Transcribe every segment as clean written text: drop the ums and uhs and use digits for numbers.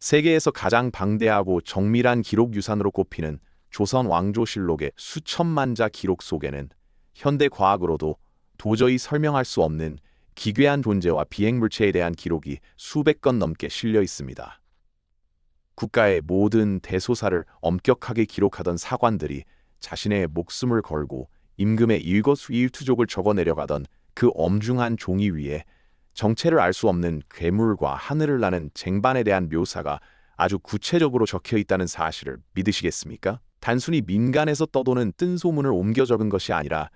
세계에서 가장 방대하고 정밀한 기록 유산으로 꼽히는 조선 왕조실록의 수천만 자 기록 속에는 현대 과학으로도 도저히 설명할 수 없는 기괴한 존재와 비행물체에 대한 기록이 수백 건 넘게 실려 있습니다. 국가의 모든 대소사를 엄격하게 기록하던 사관들이 자신의 목숨을 걸고 임금의 일거수일투족을 적어내려가던 그 엄중한 종이 위에 정체를 알 수 없는 괴물과 하늘을 나는 쟁반에 대한 묘사가 아주 구체적으로 적혀 있다는 사실을 믿으시겠습니까? 단순히 민간에서 떠도는 뜬소문을 옮겨 적은 것이 아니라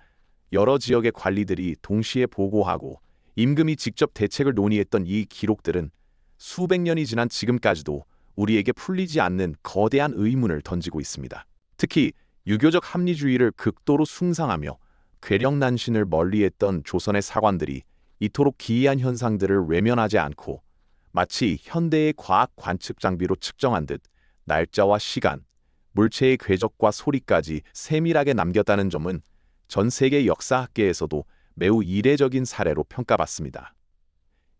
여러 지역의 관리들이 동시에 보고하고 임금이 직접 대책을 논의했던 이 기록들은 수백 년이 지난 지금까지도 우리에게 풀리지 않는 거대한 의문을 던지고 있습니다. 특히 유교적 합리주의를 극도로 숭상하며 괴력난신을 멀리했던 조선의 사관들이 이토록 기이한 현상들을 외면하지 않고 마치 현대의 과학 관측 장비로 측정한 듯 날짜와 시간, 물체의 궤적과 소리까지 세밀하게 남겼다는 점은 전 세계 역사학계에서도 매우 이례적인 사례로 평가받습니다.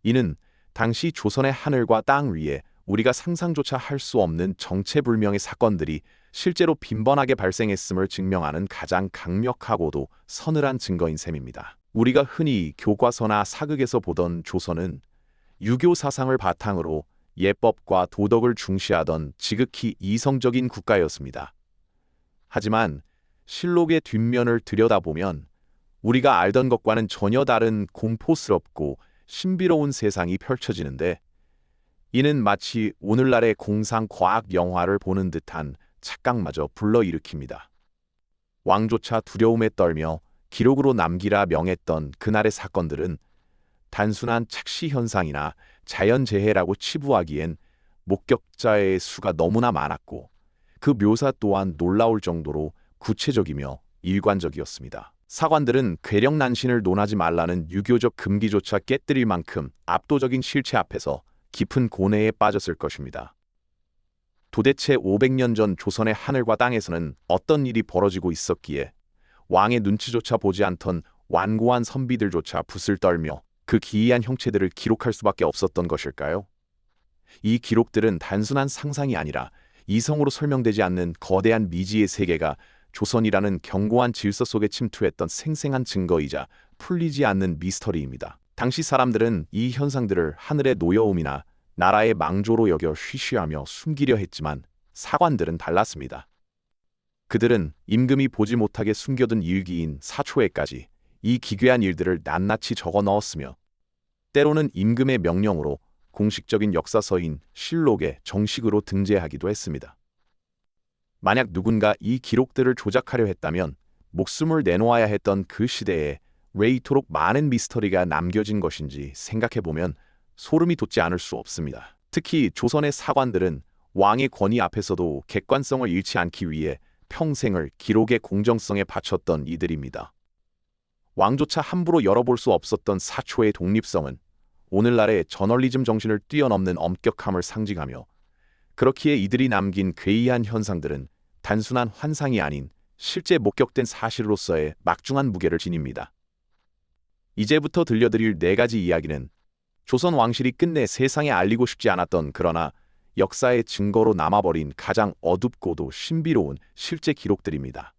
이는 당시 조선의 하늘과 땅 위에 우리가 상상조차 할 수 없는 정체불명의 사건들이 실제로 빈번하게 발생했음을 증명하는 가장 강력하고도 서늘한 증거인 셈입니다. 우리가 흔히 교과서나 사극에서 보던 조선은 유교 사상을 바탕으로 예법과 도덕을 중시하던 지극히 이성적인 국가였습니다. 하지만 실록의 뒷면을 들여다보면 우리가 알던 것과는 전혀 다른 공포스럽고 신비로운 세상이 펼쳐지는데, 이는 마치 오늘날의 공상 과학 영화를 보는 듯한 착각마저 불러일으킵니다. 왕조차 두려움에 떨며 기록으로 남기라 명했던 그날의 사건들은 단순한 착시 현상이나 자연재해라고 치부하기엔 목격자의 수가 너무나 많았고 그 묘사 또한 놀라울 정도로 구체적이며 일관적이었습니다. 사관들은 괴력난신을 논하지 말라는 유교적 금기조차 깨뜨릴 만큼 압도적인 실체 앞에서 깊은 고뇌에 빠졌을 것입니다. 도대체 500년 전 조선의 하늘과 땅에서는 어떤 일이 벌어지고 있었기에 왕의 눈치조차 보지 않던 완고한 선비들조차 붓을 떨며 그 기이한 형체들을 기록할 수밖에 없었던 것일까요? 이 기록들은 단순한 상상이 아니라 이성으로 설명되지 않는 거대한 미지의 세계가 조선이라는 견고한 질서 속에 침투했던 생생한 증거이자 풀리지 않는 미스터리입니다. 당시 사람들은 이 현상들을 하늘의 노여움이나 나라의 망조로 여겨 쉬쉬하며 숨기려 했지만 사관들은 달랐습니다. 그들은 임금이 보지 못하게 숨겨둔 일기인 사초에까지 이 기괴한 일들을 낱낱이 적어 넣었으며 때로는 임금의 명령으로 공식적인 역사서인 실록에 정식으로 등재하기도 했습니다. 만약 누군가 이 기록들을 조작하려 했다면 목숨을 내놓아야 했던 그 시대에 왜 이토록 많은 미스터리가 남겨진 것인지 생각해보면 소름이 돋지 않을 수 없습니다. 특히 조선의 사관들은 왕의 권위 앞에서도 객관성을 잃지 않기 위해 평생을 기록의 공정성에 바쳤던 이들입니다. 왕조차 함부로 열어볼 수 없었던 사초의 독립성은 오늘날의 저널리즘 정신을 뛰어넘는 엄격함을 상징하며, 그렇기에 이들이 남긴 괴이한 현상들은 단순한 환상이 아닌 실제 목격된 사실로서의 막중한 무게를 지닙니다. 이제부터 들려드릴 4가지 이야기는 조선 왕실이 끝내 세상에 알리고 싶지 않았던, 그러나 역사의 증거로 남아버린 가장 어둡고도 신비로운 실제 기록들입니다.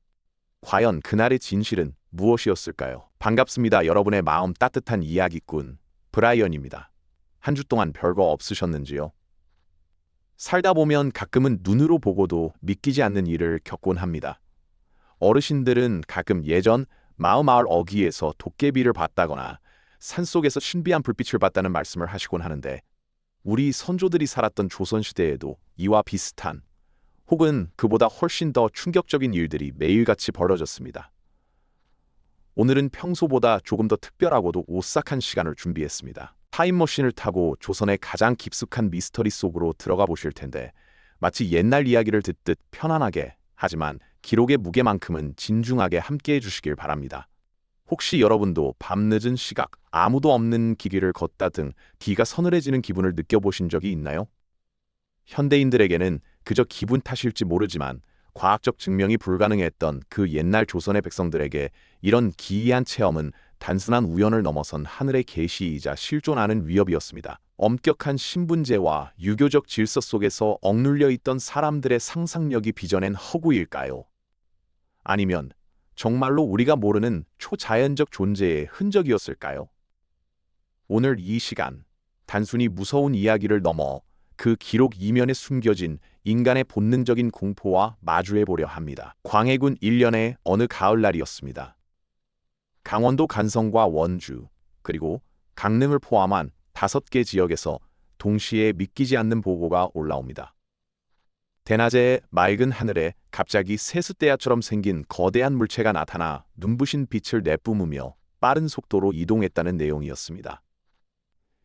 과연 그날의 진실은 무엇이었을까요? 반갑습니다. 여러분의 마음 따뜻한 이야기꾼 브라이언입니다. 한 주 동안 별거 없으셨는지요? 살다 보면 가끔은 눈으로 보고도 믿기지 않는 일을 겪곤 합니다. 어르신들은 가끔 예전 마을 어귀에서 도깨비를 봤다거나 산속에서 신비한 불빛을 봤다는 말씀을 하시곤 하는데, 우리 선조들이 살았던 조선시대에도 이와 비슷한 혹은 그보다 훨씬 더 충격적인 일들이 매일같이 벌어졌습니다. 오늘은 평소보다 조금 더 특별하고도 오싹한 시간을 준비했습니다. 타임머신을 타고 조선의 가장 깊숙한 미스터리 속으로 들어가 보실 텐데, 마치 옛날 이야기를 듣듯 편안하게, 하지만 기록의 무게만큼은 진중하게 함께해 주시길 바랍니다. 혹시 여러분도 밤늦은 시각, 아무도 없는 길을 걷다 등 귀가 서늘해지는 기분을 느껴보신 적이 있나요? 현대인들에게는 그저 기분 탓일지 모르지만 과학적 증명이 불가능했던 그 옛날 조선의 백성들에게 이런 기이한 체험은 단순한 우연을 넘어선 하늘의 계시이자 실존하는 위협이었습니다. 엄격한 신분제와 유교적 질서 속에서 억눌려 있던 사람들의 상상력이 빚어낸 허구일까요? 아니면 정말로 우리가 모르는 초자연적 존재의 흔적이었을까요? 오늘 이 시간, 단순히 무서운 이야기를 넘어 그 기록 이면에 숨겨진 인간의 본능적인 공포와 마주해 보려 합니다. 광해군 1년의 어느 가을날이었습니다. 강원도 간성과 원주, 그리고 강릉을 포함한 5개 지역에서 동시에 믿기지 않는 보고가 올라옵니다. 대낮에 맑은 하늘에 갑자기 세숫대야처럼 생긴 거대한 물체가 나타나 눈부신 빛을 내뿜으며 빠른 속도로 이동했다는 내용이었습니다.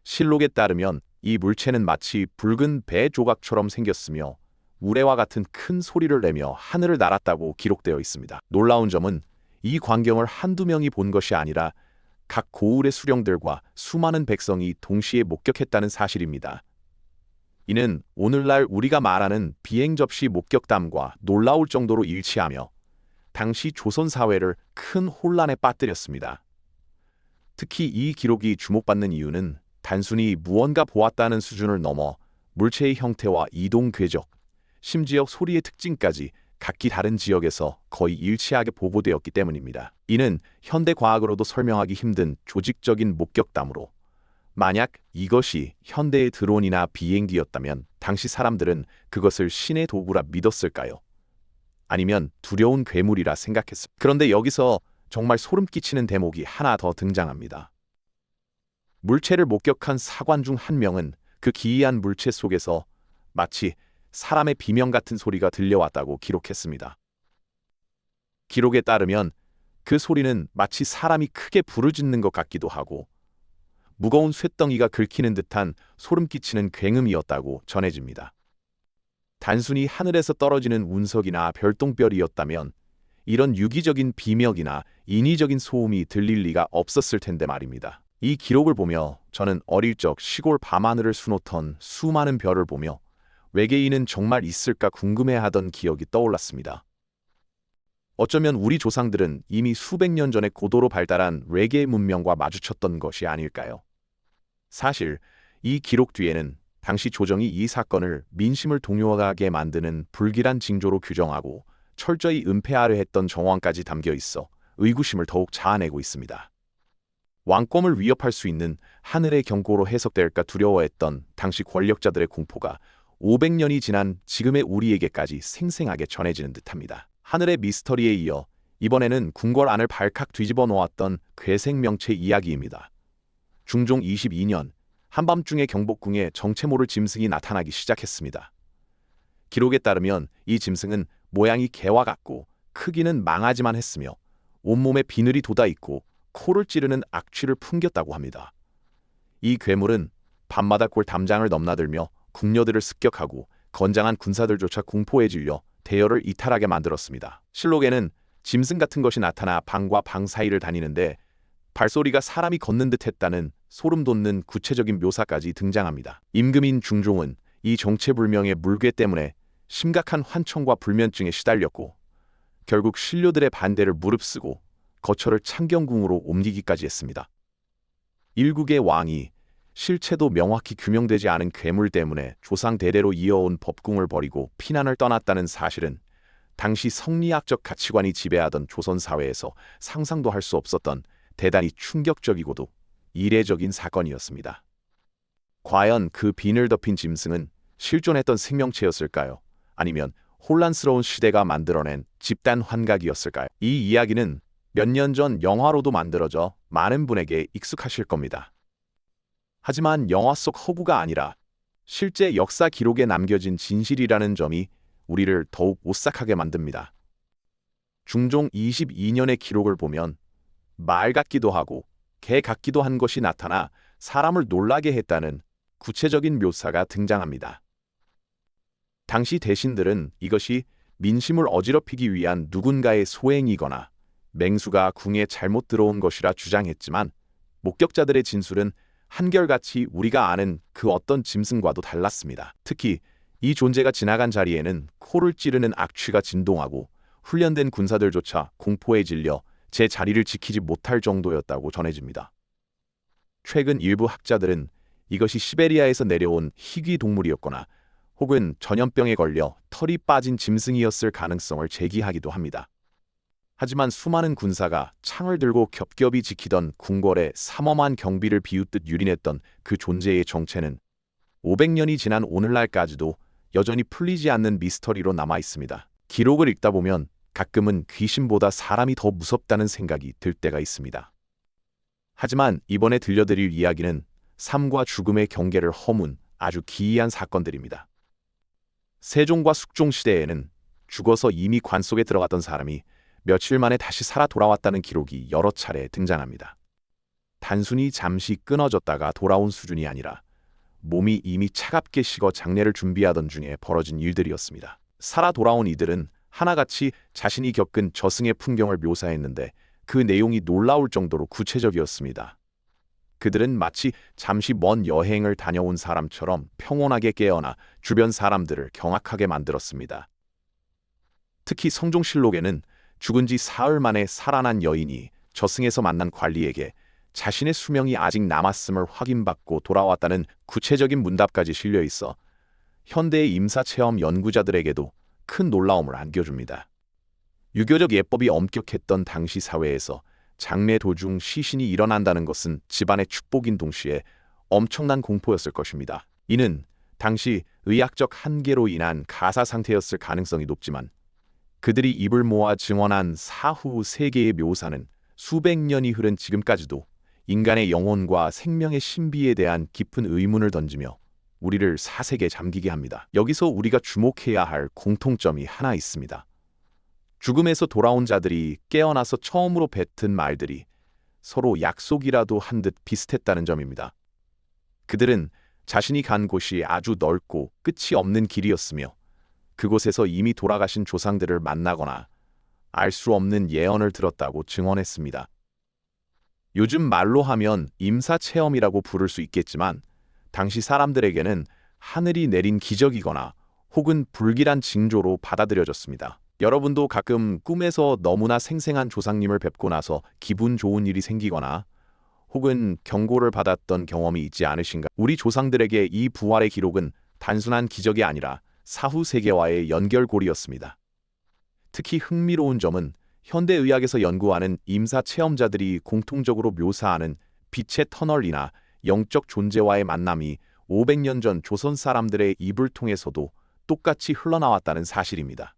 실록에 따르면 이 물체는 마치 붉은 배 조각처럼 생겼으며 우레와 같은 큰 소리를 내며 하늘을 날았다고 기록되어 있습니다. 놀라운 점은 이 광경을 한두 명이 본 것이 아니라 각 고을의 수령들과 수많은 백성이 동시에 목격했다는 사실입니다. 이는 오늘날 우리가 말하는 비행접시 목격담과 놀라울 정도로 일치하며 당시 조선 사회를 큰 혼란에 빠뜨렸습니다. 특히 이 기록이 주목받는 이유는 단순히 무언가 보았다는 수준을 넘어 물체의 형태와 이동 궤적, 심지어 소리의 특징까지 각기 다른 지역에서 거의 일치하게 보고되었기 때문입니다. 이는 현대 과학으로도 설명하기 힘든 조직적인 목격담으로, 만약 이것이 현대의 드론이나 비행기였다면 당시 사람들은 그것을 신의 도구라 믿었을까요? 아니면 두려운 괴물이라 생각했을까요? 그런데 여기서 정말 소름 끼치는 대목이 하나 더 등장합니다. 물체를 목격한 사관 중 한 명은 그 기이한 물체 속에서 마치 사람의 비명 같은 소리가 들려왔다고 기록했습니다. 기록에 따르면 그 소리는 마치 사람이 크게 부르짖는 것 같기도 하고 무거운 쇳덩이가 긁히는 듯한 소름 끼치는 굉음이었다고 전해집니다. 단순히 하늘에서 떨어지는 운석이나 별똥별이었다면 이런 유기적인 비명이나 인위적인 소음이 들릴 리가 없었을 텐데 말입니다. 이 기록을 보며 저는 어릴 적 시골 밤하늘을 수놓던 수많은 별을 보며 외계인은 정말 있을까 궁금해하던 기억이 떠올랐습니다. 어쩌면 우리 조상들은 이미 수백 년 전에 고도로 발달한 외계 문명과 마주쳤던 것이 아닐까요? 사실 이 기록 뒤에는 당시 조정이 이 사건을 민심을 동요하게 만드는 불길한 징조로 규정하고 철저히 은폐하려 했던 정황까지 담겨 있어 의구심을 더욱 자아내고 있습니다. 왕권을 위협할 수 있는 하늘의 경고로 해석될까 두려워했던 당시 권력자들의 공포가 500년이 지난 지금의 우리에게까지 생생하게 전해지는 듯합니다. 하늘의 미스터리에 이어 이번에는 궁궐 안을 발칵 뒤집어 놓았던 괴생명체 이야기입니다. 중종 22년 한밤중에 경복궁에 정체 모를 짐승이 나타나기 시작했습니다. 기록에 따르면 이 짐승은 모양이 개와 같고 크기는 망아지만 했으며 온몸에 비늘이 돋아있고 코를 찌르는 악취를 풍겼다고 합니다. 이 괴물은 밤마다 골 담장을 넘나들며 궁녀들을 습격하고 건장한 군사들조차 공포에 질려 대열을 이탈하게 만들었습니다. 실록에는 짐승 같은 것이 나타나 방과 방 사이를 다니는데 발소리가 사람이 걷는 듯 했다는 소름 돋는 구체적인 묘사까지 등장합니다. 임금인 중종은 이 정체불명의 물괴 때문에 심각한 환청과 불면증에 시달렸고 결국 신료들의 반대를 무릅쓰고 거처를 창경궁으로 옮기기까지 했습니다. 일국의 왕이 실체도 명확히 규명되지 않은 괴물 때문에 조상 대대로 이어온 법궁을 버리고 피난을 떠났다는 사실은 당시 성리학적 가치관이 지배하던 조선 사회에서 상상도 할 수 없었던 대단히 충격적이고도 이례적인 사건이었습니다. 과연 그 비늘 덮인 짐승은 실존했던 생명체였을까요? 아니면 혼란스러운 시대가 만들어낸 집단 환각이었을까요? 이 이야기는 몇 년 전 영화로도 만들어져 많은 분에게 익숙하실 겁니다. 하지만 영화 속 허구가 아니라 실제 역사 기록에 남겨진 진실이라는 점이 우리를 더욱 오싹하게 만듭니다. 중종 22년의 기록을 보면 말 같기도 하고 개 같기도 한 것이 나타나 사람을 놀라게 했다는 구체적인 묘사가 등장합니다. 당시 대신들은 이것이 민심을 어지럽히기 위한 누군가의 소행이거나 맹수가 궁에 잘못 들어온 것이라 주장했지만 목격자들의 진술은 한결같이 우리가 아는 그 어떤 짐승과도 달랐습니다. 특히 이 존재가 지나간 자리에는 코를 찌르는 악취가 진동하고 훈련된 군사들조차 공포에 질려 제 자리를 지키지 못할 정도였다고 전해집니다. 최근 일부 학자들은 이것이 시베리아에서 내려온 희귀 동물이었거나 혹은 전염병에 걸려 털이 빠진 짐승이었을 가능성을 제기하기도 합니다. 하지만 수많은 군사가 창을 들고 겹겹이 지키던 궁궐의 삼엄한 경비를 비웃듯 유린했던 그 존재의 정체는 500년이 지난 오늘날까지도 여전히 풀리지 않는 미스터리로 남아 있습니다. 기록을 읽다 보면 가끔은 귀신보다 사람이 더 무섭다는 생각이 들 때가 있습니다. 하지만 이번에 들려드릴 이야기는 삶과 죽음의 경계를 허문 아주 기이한 사건들입니다. 세종과 숙종 시대에는 죽어서 이미 관 속에 들어갔던 사람이 며칠 만에 다시 살아 돌아왔다는 기록이 여러 차례 등장합니다. 단순히 잠시 끊어졌다가 돌아온 수준이 아니라 몸이 이미 차갑게 식어 장례를 준비하던 중에 벌어진 일들이었습니다. 살아 돌아온 이들은 하나같이 자신이 겪은 저승의 풍경을 묘사했는데 그 내용이 놀라울 정도로 구체적이었습니다. 그들은 마치 잠시 먼 여행을 다녀온 사람처럼 평온하게 깨어나 주변 사람들을 경악하게 만들었습니다. 특히 성종실록에는 죽은 지 사흘 만에 살아난 여인이 저승에서 만난 관리에게 자신의 수명이 아직 남았음을 확인받고 돌아왔다는 구체적인 문답까지 실려 있어 현대의 임사체험 연구자들에게도 큰 놀라움을 안겨줍니다. 유교적 예법이 엄격했던 당시 사회에서 장례 도중 시신이 일어난다는 것은 집안의 축복인 동시에 엄청난 공포였을 것입니다. 이는 당시 의학적 한계로 인한 가사 상태였을 가능성이 높지만 그들이 입을 모아 증언한 사후 세계의 묘사는 수백 년이 흐른 지금까지도 인간의 영혼과 생명의 신비에 대한 깊은 의문을 던지며 우리를 사색에 잠기게 합니다. 여기서 우리가 주목해야 할 공통점이 하나 있습니다. 죽음에서 돌아온 자들이 깨어나서 처음으로 뱉은 말들이 서로 약속이라도 한 듯 비슷했다는 점입니다. 그들은 자신이 간 곳이 아주 넓고 끝이 없는 길이었으며 그곳에서 이미 돌아가신 조상들을 만나거나 알 수 없는 예언을 들었다고 증언했습니다. 요즘 말로 하면 임사체험이라고 부를 수 있겠지만 당시 사람들에게는 하늘이 내린 기적이거나 혹은 불길한 징조로 받아들여졌습니다. 여러분도 가끔 꿈에서 너무나 생생한 조상님을 뵙고 나서 기분 좋은 일이 생기거나 혹은 경고를 받았던 경험이 있지 않으신가? 우리 조상들에게 이 부활의 기록은 단순한 기적이 아니라 사후 세계와의 연결고리였습니다. 특히 흥미로운 점은 현대의학에서 연구하는 임사 체험자들이 공통적으로 묘사하는 빛의 터널이나 영적 존재와의 만남이 500년 전 조선 사람들의 입을 통해서도 똑같이 흘러나왔다는 사실입니다.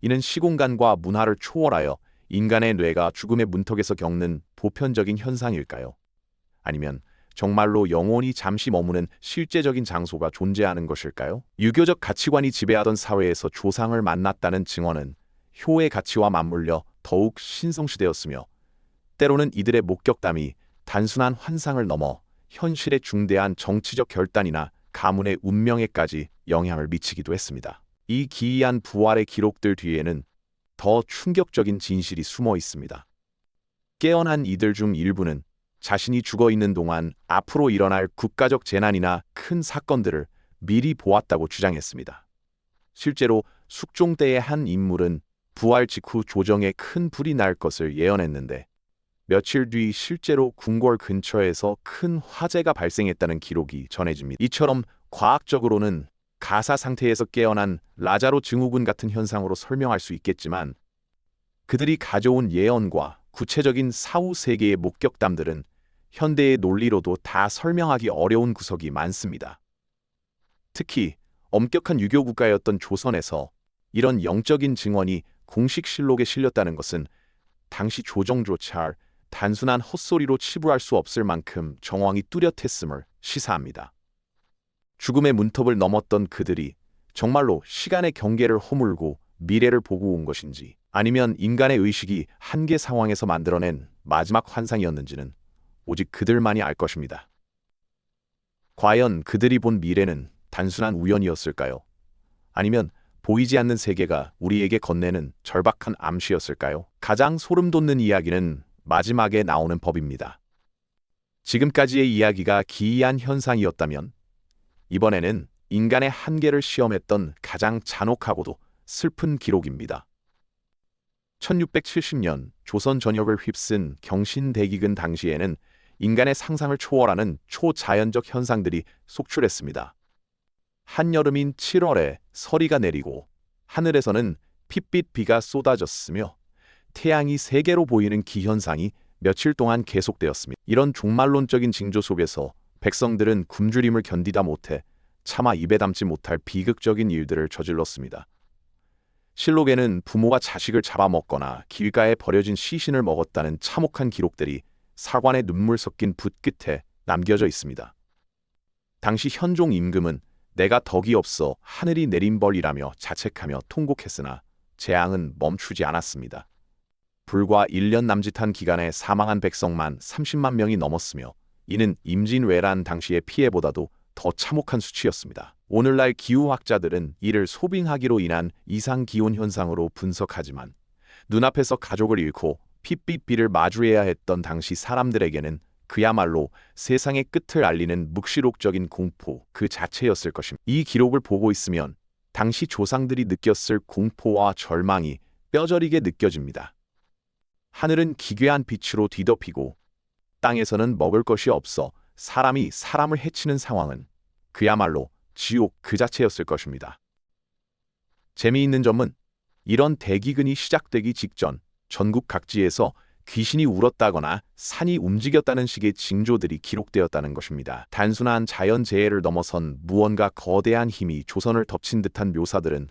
이는 시공간과 문화를 초월하여 인간의 뇌가 죽음의 문턱에서 겪는 보편적인 현상일까요? 아니면 정말로 영혼이 잠시 머무는 실제적인 장소가 존재하는 것일까요? 유교적 가치관이 지배하던 사회에서 조상을 만났다는 증언은 효의 가치와 맞물려 더욱 신성시되었으며 때로는 이들의 목격담이 단순한 환상을 넘어 현실의 중대한 정치적 결단이나 가문의 운명에까지 영향을 미치기도 했습니다. 이 기이한 부활의 기록들 뒤에는 더 충격적인 진실이 숨어 있습니다. 깨어난 이들 중 일부는 자신이 죽어 있는 동안 앞으로 일어날 국가적 재난이나 큰 사건들을 미리 보았다고 주장했습니다. 실제로 숙종 때의 한 인물은 부활 직후 조정에 큰 불이 날 것을 예언했는데 며칠 뒤 실제로 궁궐 근처에서 큰 화재가 발생했다는 기록이 전해집니다. 이처럼 과학적으로는 가사 상태에서 깨어난 라자로 증후군 같은 현상으로 설명할 수 있겠지만 그들이 가져온 예언과 구체적인 사후 세계의 목격담들은 현대의 논리로도 다 설명하기 어려운 구석이 많습니다. 특히 엄격한 유교 국가였던 조선에서 이런 영적인 증언이 공식 실록에 실렸다는 것은 당시 조정조차 단순한 헛소리로 치부할 수 없을 만큼 정황이 뚜렷했음을 시사합니다. 죽음의 문턱을 넘었던 그들이 정말로 시간의 경계를 허물고 미래를 보고 온 것인지 아니면 인간의 의식이 한계 상황에서 만들어낸 마지막 환상이었는지는 오직 그들만이 알 것입니다. 과연 그들이 본 미래는 단순한 우연이었을까요? 아니면 보이지 않는 세계가 우리에게 건네는 절박한 암시였을까요? 가장 소름 돋는 이야기는 마지막에 나오는 법입니다. 지금까지의 이야기가 기이한 현상이었다면 이번에는 인간의 한계를 시험했던 가장 잔혹하고도 슬픈 기록입니다. 1670년 조선 전역을 휩쓴 경신대기근 당시에는 인간의 상상을 초월하는 초자연적 현상들이 속출했습니다. 한여름인 7월에 서리가 내리고 하늘에서는 핏빛 비가 쏟아졌으며 태양이 세 개로 보이는 기현상이 며칠 동안 계속되었습니다. 이런 종말론적인 징조 속에서 백성들은 굶주림을 견디다 못해 차마 입에 담지 못할 비극적인 일들을 저질렀습니다. 실록에는 부모가 자식을 잡아먹거나 길가에 버려진 시신을 먹었다는 참혹한 기록들이 사관의 눈물 섞인 붓 끝에 남겨져 있습니다. 당시 현종 임금은 내가 덕이 없어 하늘이 내린 벌이라며 자책하며 통곡했으나 재앙은 멈추지 않았습니다. 불과 1년 남짓한 기간에 사망한 백성만 30만 명이 넘었으며 이는 임진왜란 당시의 피해보다도 더 참혹한 수치였습니다. 오늘날 기후학자들은 이를 소빙하기로 인한 이상기온 현상으로 분석하지만 눈앞에서 가족을 잃고 핏빛비를 마주해야 했던 당시 사람들에게는 그야말로 세상의 끝을 알리는 묵시록적인 공포 그 자체였을 것입니다. 이 기록을 보고 있으면 당시 조상들이 느꼈을 공포와 절망이 뼈저리게 느껴집니다. 하늘은 기괴한 빛으로 뒤덮이고 땅에서는 먹을 것이 없어 사람이 사람을 해치는 상황은 그야말로 지옥 그 자체였을 것입니다. 재미있는 점은 이런 대기근이 시작되기 직전 전국 각지에서 귀신이 울었다거나 산이 움직였다는 식의 징조들이 기록되었다는 것입니다. 단순한 자연재해를 넘어선 무언가 거대한 힘이 조선을 덮친 듯한 묘사들은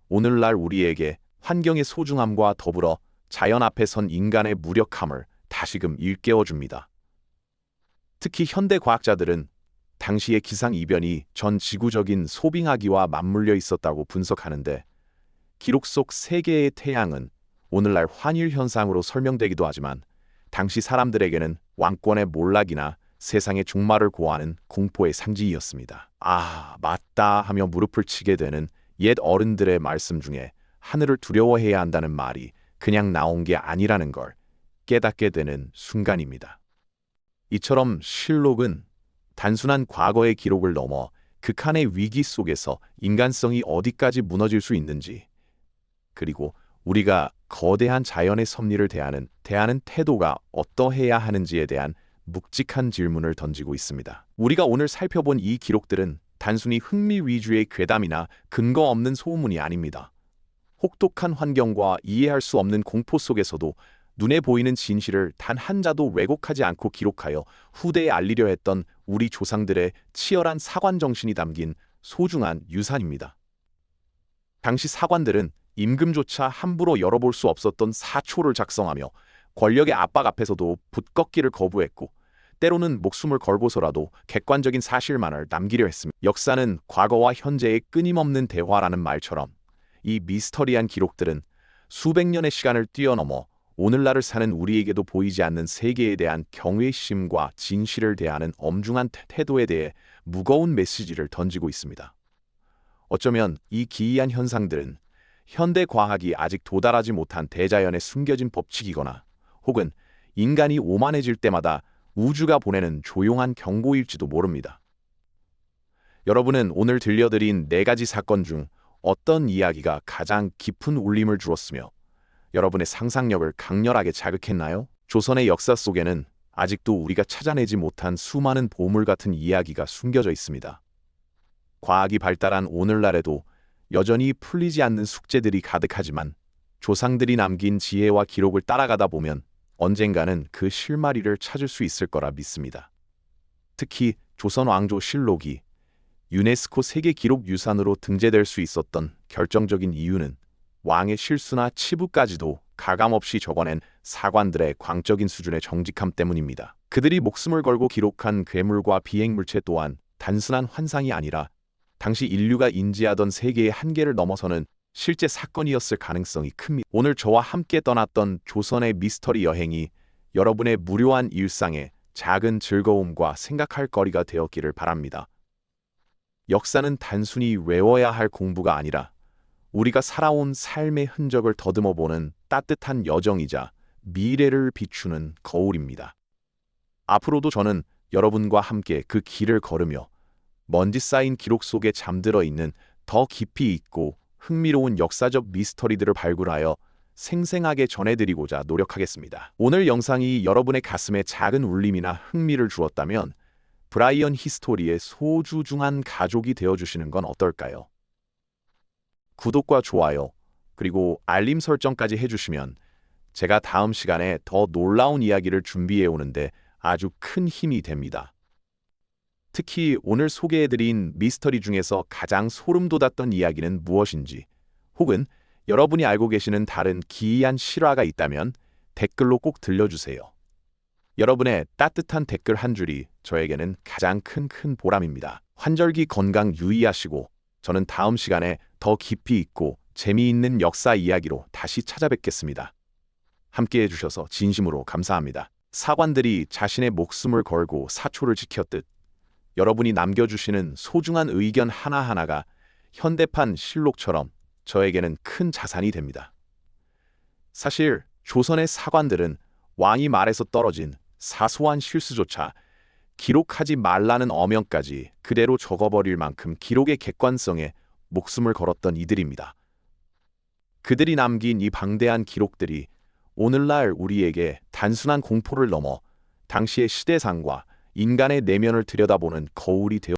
오늘날 우리에게 환경의 소중함과 더불어 자연 앞에 선 인간의 무력함을 다시금 일깨워줍니다. 특히 현대 과학자들은 당시의 기상이변이 전 지구적인 소빙하기와 맞물려 있었다고 분석하는데 기록 속 세 개의 태양은 오늘날 환일 현상으로 설명되기도 하지만 당시 사람들에게는 왕권의 몰락이나 세상의 종말을 고하는 공포의 상징이었습니다. 아, 맞다 하며 무릎을 치게 되는 옛 어른들의 말씀 중에 하늘을 두려워해야 한다는 말이 그냥 나온 게 아니라는 걸 깨닫게 되는 순간입니다. 이처럼 실록은 단순한 과거의 기록을 넘어 극한의 위기 속에서 인간성이 어디까지 무너질 수 있는지, 그리고 우리가 거대한 자연의 섭리를 대하는 태도가 어떠해야 하는지에 대한 묵직한 질문을 던지고 있습니다. 우리가 오늘 살펴본 이 기록들은 단순히 흥미 위주의 괴담이나 근거 없는 소문이 아닙니다. 혹독한 환경과 이해할 수 없는 공포 속에서도 눈에 보이는 진실을 단 한자도 왜곡하지 않고 기록하여 후대에 알리려 했던 우리 조상들의 치열한 사관 정신이 담긴 소중한 유산입니다. 당시 사관들은 임금조차 함부로 열어볼 수 없었던 사초를 작성하며 권력의 압박 앞에서도 붓꺾기를 거부했고 때로는 목숨을 걸고서라도 객관적인 사실만을 남기려 했습니다. 역사는 과거와 현재의 끊임없는 대화라는 말처럼 이 미스터리한 기록들은 수백 년의 시간을 뛰어넘어 오늘날을 사는 우리에게도 보이지 않는 세계에 대한 경외심과 진실을 대하는 엄중한 태도에 대해 무거운 메시지를 던지고 있습니다. 어쩌면 이 기이한 현상들은 현대 과학이 아직 도달하지 못한 대자연의 숨겨진 법칙이거나 혹은 인간이 오만해질 때마다 우주가 보내는 조용한 경고일지도 모릅니다. 여러분은 오늘 들려드린 4가지 사건 중 어떤 이야기가 가장 깊은 울림을 주었으며 여러분의 상상력을 강렬하게 자극했나요? 조선의 역사 속에는 아직도 우리가 찾아내지 못한 수많은 보물 같은 이야기가 숨겨져 있습니다. 과학이 발달한 오늘날에도 여전히 풀리지 않는 숙제들이 가득하지만 조상들이 남긴 지혜와 기록을 따라가다 보면 언젠가는 그 실마리를 찾을 수 있을 거라 믿습니다. 특히 조선 왕조 실록이 유네스코 세계기록유산으로 등재될 수 있었던 결정적인 이유는 왕의 실수나 치부까지도 가감없이 적어낸 사관들의 광적인 수준의 정직함 때문입니다. 그들이 목숨을 걸고 기록한 괴물과 비행물체 또한 단순한 환상이 아니라 당시 인류가 인지하던 세계의 한계를 넘어서는 실제 사건이었을 가능성이 큽니다. 오늘 저와 함께 떠났던 조선의 미스터리 여행이 여러분의 무료한 일상에 작은 즐거움과 생각할 거리가 되었기를 바랍니다. 역사는 단순히 외워야 할 공부가 아니라 우리가 살아온 삶의 흔적을 더듬어 보는 따뜻한 여정이자 미래를 비추는 거울입니다. 앞으로도 저는 여러분과 함께 그 길을 걸으며 먼지 쌓인 기록 속에 잠들어 있는 더 깊이 있고 흥미로운 역사적 미스터리들을 발굴하여 생생하게 전해드리고자 노력하겠습니다. 오늘 영상이 여러분의 가슴에 작은 울림이나 흥미를 주었다면 브라이언 히스토리의 소주중한 가족이 되어주시는 건 어떨까요? 구독과 좋아요, 그리고 알림 설정까지 해주시면 제가 다음 시간에 더 놀라운 이야기를 준비해 오는데 아주 큰 힘이 됩니다. 특히 오늘 소개해드린 미스터리 중에서 가장 소름 돋았던 이야기는 무엇인지, 혹은 여러분이 알고 계시는 다른 기이한 실화가 있다면 댓글로 꼭 들려주세요. 여러분의 따뜻한 댓글 한 줄이 저에게는 가장 큰 보람입니다. 환절기 건강 유의하시고 저는 다음 시간에 더 깊이 있고 재미있는 역사 이야기로 다시 찾아뵙겠습니다. 함께 해주셔서 진심으로 감사합니다. 사관들이 자신의 목숨을 걸고 사초를 지켰듯 여러분이 남겨주시는 소중한 의견 하나하나가 현대판 실록처럼 저에게는 큰 자산이 됩니다. 사실 조선의 사관들은 왕이 말에서 떨어진 사소한 실수조차 기록하지 말라는 어명까지 그대로 적어버릴 만큼 기록의 객관성에 목숨을 걸었던 이들입니다. 그들이 남긴 이 방대한 기록들이 오늘날 우리에게 단순한 공포를 넘어 당시의 시대상과 인간의 내면을 들여다보는 거울이 되어